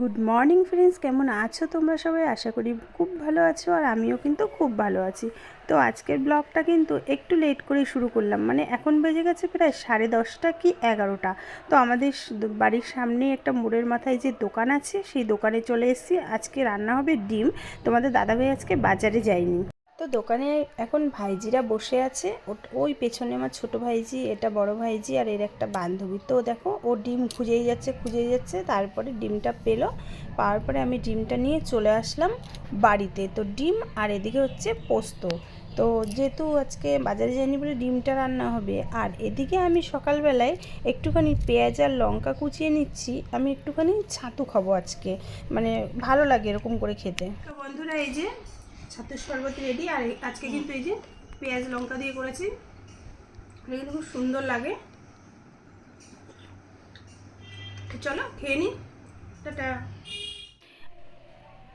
Good morning friends, কেমন আছো তোমরা সবাই? আশা করি খুব ভালো আছো, আর আমিও কিন্তু খুব ভালো আছি। তো আজকের ব্লগটা কিন্তু একটু লেট করে শুরু করলাম, মানে এখন বেজে গেছে প্রায় 10:30 কি 11টা। তো আমাদের বাড়ির সামনে একটা মোড়ের মাথায় যে দোকান আছে, সেই দোকানে চলে এসেছি। আজকে রান্না হবে ডিম। তোমাদের দাদাভাই আজকে বাজারে যায়নি, তো দোকানে এখন ভাইজিরা বসে আছে। ওই পেছনে আমার ছোট ভাইজি, এটা বড় ভাইজি, আর এর একটা বান্ধবী। তো দেখো, ও ডিম খুঁজেই যাচ্ছে, তারপরে ডিমটা পেলো। পাওয়ার পরে আমি ডিমটা নিয়ে চলে আসলাম বাড়িতে। তো ডিম আর এদিকে হচ্ছে পোস্ত। তো যেহেতু আজকে বাজারে যাইনি বলে ডিমটা রান্না হবে, আর এদিকে আমি সকালবেলায় একটুখানি পেঁয়াজ আর লঙ্কা কুচিয়ে নিচ্ছি। আমি একটুখানি ছাতু খাবো আজকে, মানে ভালো লাগে এরকম করে খেতে। তো বন্ধুরা, এই যে ছাতুর শরবত রেডি। আর আজকে কিন্তু এই যে পেঁয়াজ লঙ্কা দিয়ে করেছি, এটা কিন্তু খুব সুন্দর লাগে। চলো খেয়ে নিই। টাটা।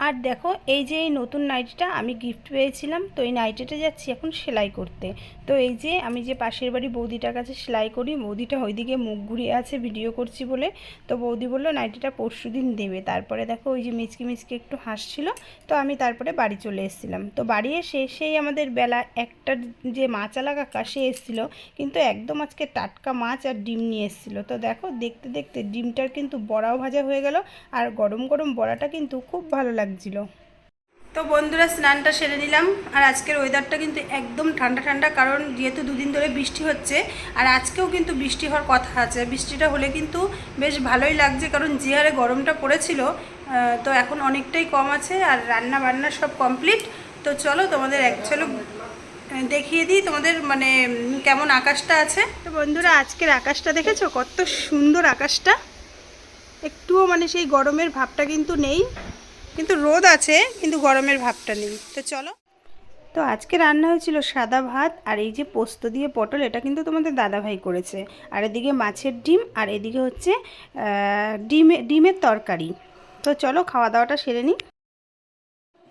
আর দেখো, এই যে এই নতুন নাইটিটা আমি গিফট পেয়েছিলাম, তো এই নাইটিটা যাচ্ছি এখন সেলাই করতে। তো এই যে আমি যে পাশের বাড়ি বৌদিটার কাছে সেলাই করি, বৌদিটা ওইদিকে মুখ ঘুরিয়ে আছে ভিডিও করছি বলে। তো বৌদি বললো নাইটিটা পরশুদিন দেবে। তারপরে দেখো ওই যে মিচকি মিচকি একটু হাসছিল। তো আমি তারপরে বাড়ি চলে এসেছিলাম। তো বাড়ি এসে সেই আমাদের বেলা একটার যে মাছালা কাকা সে এসেছিলো, কিন্তু একদম আজকে টাটকা মাছ আর ডিম নিয়ে এসেছিলো। তো দেখো, দেখতে দেখতে ডিমটার কিন্তু বড়াও ভাজা হয়ে গেল, আর গরম গরম বড়াটা কিন্তু খুব ভালো লাগছিল। তো বন্ধুরা, স্নানটা সেরে নিলাম। আর আজকের ওয়েদারটা কিন্তু একদম ঠান্ডা ঠান্ডা, কারণ যেহেতু দুদিন ধরে বৃষ্টি হচ্ছে, আর আজকেও কিন্তু বৃষ্টি হওয়ার কথা আছে। বৃষ্টিটা হলে কিন্তু বেশ ভালোই লাগছে, কারণ যে হারে গরমটা পড়েছিল, তো এখন অনেকটাই কম আছে। আর রান্না বান্না সব কমপ্লিট। তো চলো তোমাদের এক ঝলক দেখিয়ে দিই তোমাদের, মানে কেমন আকাশটা আছে। তো বন্ধুরা, আজকের আকাশটা দেখেছো কত সুন্দর আকাশটা? একটুও মানে সেই গরমের ভাবটা কিন্তু নেই, কিন্তু রোদ আছে, কিন্তু গরমের ভাবটা নেই। তো চলো। তো আজকে রান্না হয়েছিল সাদা ভাত, আর এই যে পোস্ত দিয়ে পটল, এটা কিন্তু তোমাদের দাদাভাই করেছে। আর এদিকে মাছের ডিম, আর এদিকে হচ্ছে ডিমের তরকারি। তো চলো খাওয়া দাওয়াটা সেরে নিই।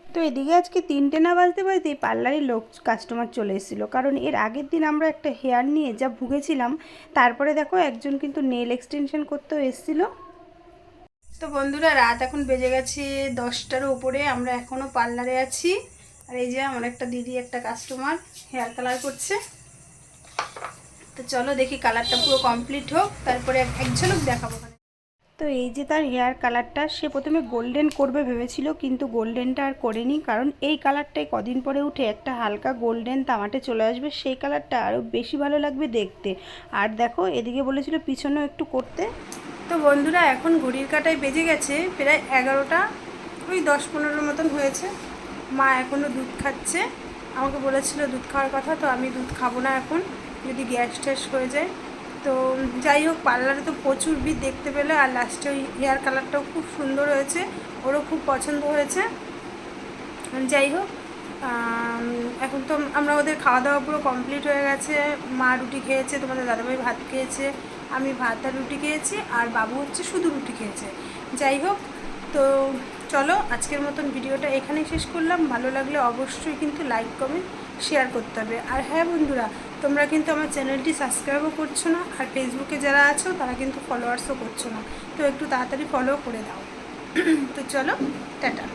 তো এদিকে আজকে 3টে না বাজতে বাজতেই পার্লারে লোক কাস্টমার চলে এসেছিলো, কারণ এর আগের দিন আমরা একটা হেয়ার নিয়ে যা ভুগেছিলাম। তারপরে দেখো, একজন কিন্তু নেল এক্সটেনশন করতেও এসেছিলো। তো বন্ধুরা, রাত এখন বেজে গেছে 10টার উপরে, আমরা এখনও পার্লারে আছি। আর এই যে আমার একটা দিদি, একটা কাস্টমার হেয়ার কালার করছে। তো চলো দেখি কালারটা পুরো কমপ্লিট হোক, তারপরে এক ঝলক দেখাবো। তো এই যে তার হেয়ার কালারটা, সে প্রথমে গোল্ডেন করবে ভেবেছিল, কিন্তু গোল্ডেনটা আর করেনি, কারণ এই কালারটাই কদিন পরে উঠে একটা হালকা গোল্ডেন তামাটে চলে আসবে, সেই কালারটা আরও বেশি ভালো লাগবে দেখতে। আর দেখো, এদিকে বলেছিল পিছনেও একটু করতে। তো বন্ধুরা, এখন ঘড়ির কাঁটায় বেজে গেছে প্রায় 11টা, ওই 10-15 মতন হয়েছে। মা এখনও দুধ খাচ্ছে। আমাকে বলেছিল দুধ খাওয়ার কথা, তো আমি দুধ খাবো না এখন, যদি গ্যাস ট্যাস হয়ে যায়। তো যাই হোক, পার্লারে তো প্রচুর ভিড় দেখতে পেলে। আর লাস্টে ওই হেয়ার কালারটাও খুব সুন্দর হয়েছে, ওরও খুব পছন্দ হয়েছে। যাই হোক, এখন তো আমরা ওদের খাওয়া দাওয়া পুরো কমপ্লিট হয়ে গেছে। মা রুটি খেয়েছে, তোমাদের দাদাভাই ভাত খেয়েছে, আমি ভাত আর রুটি খেয়েছি, আর বাবু হচ্ছে শুধু রুটি খেয়েছে। যাই হোক, তো চলো আজকের মতন ভিডিওটা এখানেই শেষ করলাম। ভালো লাগলে অবশ্যই কিন্তু লাইক কমেন্ট শেয়ার করতে হবে। আর হ্যাঁ বন্ধুরা, তোমরা কিন্তু আমার চ্যানেলটি সাবস্ক্রাইবও করছো না, আর ফেসবুকে যারা আছো তারা কিন্তু ফলোয়ার্সও করছো না। তো একটু তাড়াতাড়ি ফলো করে দাও। তো চলো, টাটা।